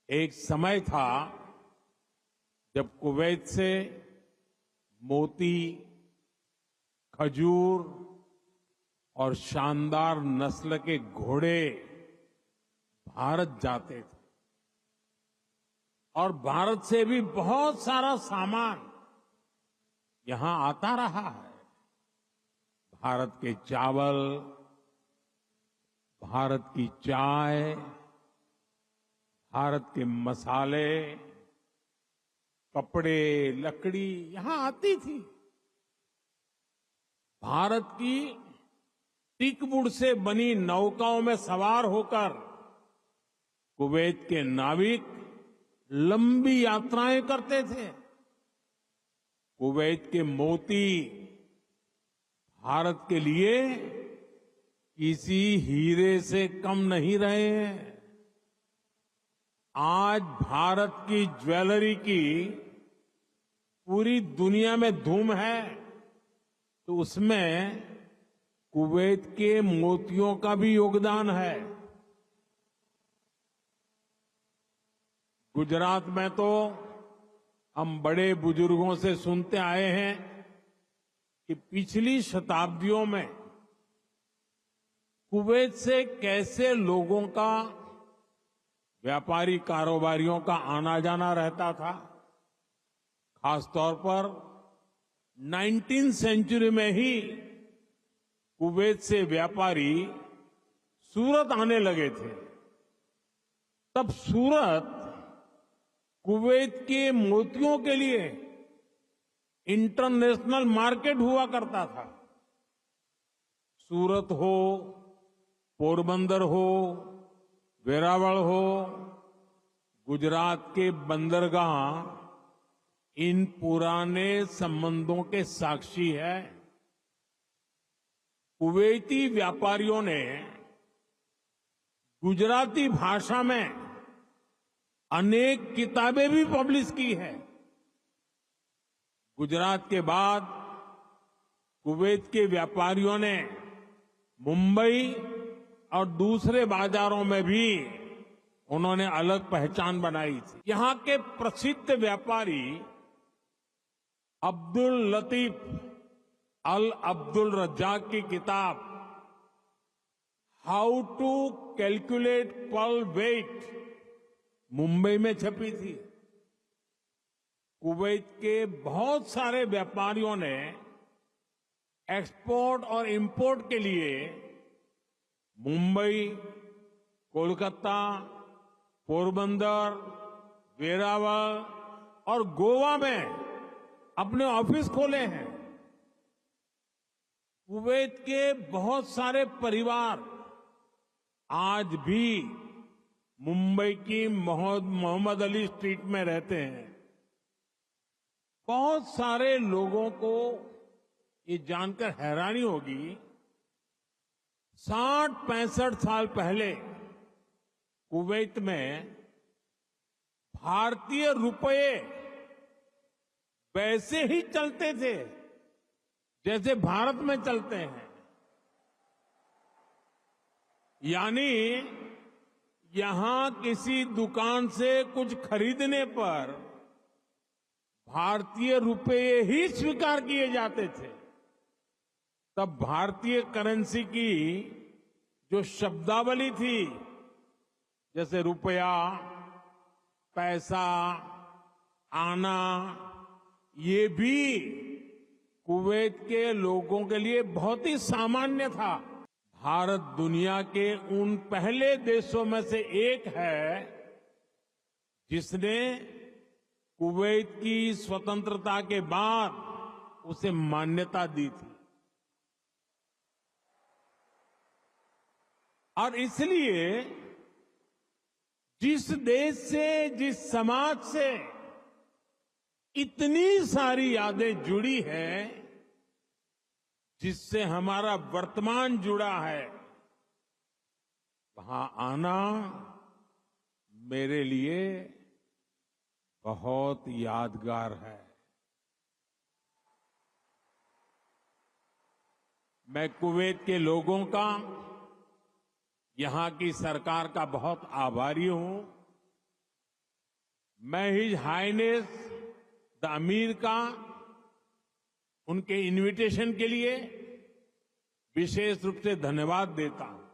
एक समय था जब कुवैत से मोती, खजूर और शानदार नस्ल के घोड़े भारत जाते थे और भारत से भी बहुत सारा सामान यहां आता रहा है। भारत के चावल, भारत की चाय, भारत के मसाले, कपड़े, लकड़ी यहां आती थी। भारत की टीकवुड से बनी नौकाओं में सवार होकर कुवैत के नाविक लंबी यात्राएं करते थे। कुवैत के मोती भारत के लिए किसी हीरे से कम नहीं रहे हैं। आज भारत की ज्वेलरी की पूरी दुनिया में धूम है, तो उसमें कुवैत के मोतियों का भी योगदान है। गुजरात में तो हम बड़े बुजुर्गों से सुनते आए हैं कि पिछली शताब्दियों में कुवैत से कैसे लोगों का, व्यापारी कारोबारियों का आना जाना रहता था। खासतौर पर 19वीं सेंचुरी में ही कुवैत से व्यापारी सूरत आने लगे थे। तब सूरत कुवैत के मोतियों के लिए इंटरनेशनल मार्केट हुआ करता था। सूरत हो, पोरबंदर हो, वेरावल हो, गुजरात के बंदरगाह इन पुराने संबंधों के साक्षी है। कुवैती व्यापारियों ने गुजराती भाषा में अनेक किताबें भी पब्लिश की है। गुजरात के बाद कुवैत के व्यापारियों ने मुंबई और दूसरे बाजारों में भी उन्होंने अलग पहचान बनाई थी। यहां के प्रसिद्ध व्यापारी अब्दुल लतीफ अल अब्दुल रज्जाक की किताब how to calculate pearl weight Mumbai में छपी थी। कुवैत के बहुत सारे व्यापारियों ने एक्सपोर्ट और इंपोर्ट के लिए मुंबई, कोलकाता, पोरबंदर, वेरावल और गोवा में अपने ऑफिस खोले हैं। कुवैत के बहुत सारे परिवार आज भी मुंबई की मोहम्मद अली स्ट्रीट में रहते हैं। बहुत सारे लोगों को ये जानकर हैरानी होगी, 60-65 साल पहले कुवैत में भारतीय रुपये वैसे ही चलते थे जैसे भारत में चलते हैं। यानी यहां किसी दुकान से कुछ खरीदने पर भारतीय रुपये ही स्वीकार किए जाते थे। तब भारतीय करेंसी की जो शब्दावली थी, जैसे रुपया, पैसा, आना, ये भी कुवैत के लोगों के लिए बहुत ही सामान्य था। भारत दुनिया के उन पहले देशों में से एक है जिसने कुवैत की स्वतंत्रता के बाद उसे मान्यता दी थी। और इसलिए जिस देश से, जिस समाज से इतनी सारी यादें जुड़ी हैं, जिससे हमारा वर्तमान जुड़ा है, वहां आना मेरे लिए बहुत यादगार है। मैं कुवैत के लोगों का, यहां की सरकार का बहुत आभारी हूं मैं हिज हाइनेस द अमीर का उनके इनविटेशन के लिए विशेष रूप से धन्यवाद देता हूं।